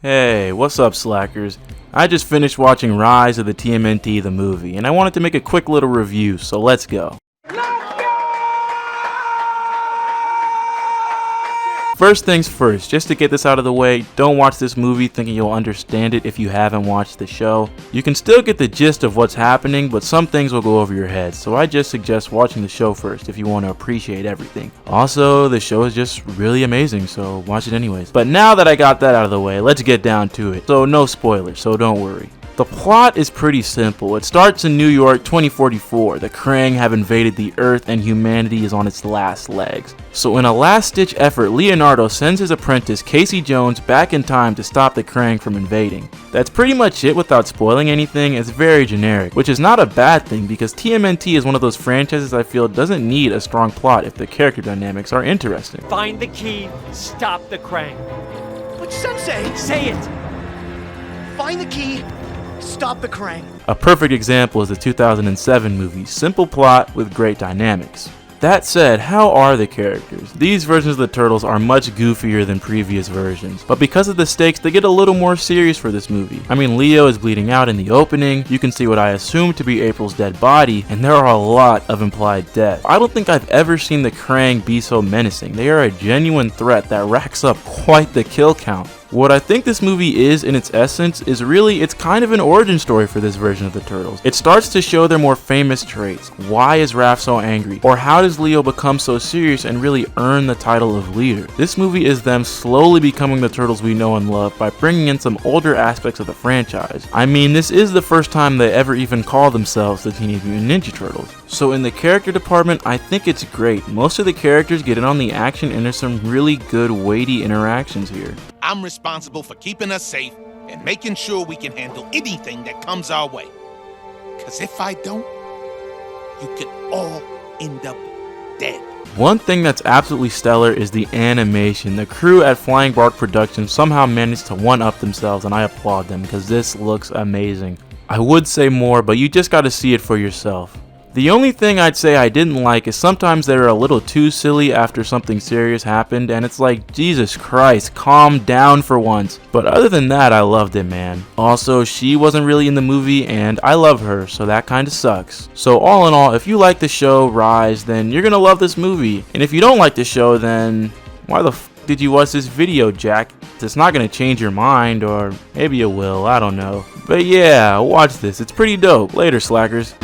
Hey, what's up, slackers? I just finished watching Rise of the TMNT the movie, and I wanted to make a quick little review, so let's go. First things first, just to get this out of the way, don't watch this movie thinking you'll understand it if you haven't watched the show. You can still get the gist of what's happening, but some things will go over your head, so I just suggest watching the show first if you want to appreciate everything. Also, the show is just really amazing, so watch it anyways. But now that I got that out of the way, let's get down to it. So no spoilers, so don't worry. The plot is pretty simple. It starts in New York 2044. The Krang have invaded the Earth and humanity is on its last legs. So in a last-ditch effort, Leonardo sends his apprentice Casey Jones back in time to stop the Krang from invading. That's pretty much it without spoiling anything. It's very generic, which is not a bad thing because TMNT is one of those franchises I feel doesn't need a strong plot if the character dynamics are interesting. Find the key, stop the Krang. But Sensei! Say it! Find the key, stop the Krang. A perfect example is the 2007 movie, simple plot with great dynamics. That said, how are the characters? These versions of the Turtles are much goofier than previous versions, but because of the stakes, they get a little more serious for this movie. I mean, Leo is bleeding out in the opening, you can see what I assume to be April's dead body, and there are a lot of implied death. I don't think I've ever seen the Krang be so menacing. They are a genuine threat that racks up quite the kill count. What I think this movie is in its essence is really it's kind of an origin story for this version of the Turtles. It starts to show their more famous traits. Why is Raph so angry? Or how does Leo become so serious and really earn the title of leader? This movie is them slowly becoming the Turtles we know and love by bringing in some older aspects of the franchise. I mean, this is the first time they ever even call themselves the Teenage Mutant Ninja Turtles. So in the character department, I think it's great. Most of the characters get in on the action and there's some really good weighty interactions here. I'm responsible for keeping us safe and making sure we can handle anything that comes our way. Because if I don't, you could all end up dead. One thing that's absolutely stellar is the animation. The crew at Flying Bark Productions somehow managed to one-up themselves, and I applaud them because this looks amazing. I would say more, but you just gotta see it for yourself. The only thing I'd say I didn't like is sometimes they're a little too silly after something serious happened, and it's like, Jesus Christ, calm down for once. But other than that, I loved it, man. Also, she wasn't really in the movie, and I love her, so that kinda sucks. So all in all, if you like the show Rise, then you're gonna love this movie. And if you don't like the show, then why the f did you watch this video, Jack? It's not gonna change your mind, or maybe it will, I don't know. But yeah, watch this, it's pretty dope. Later, slackers.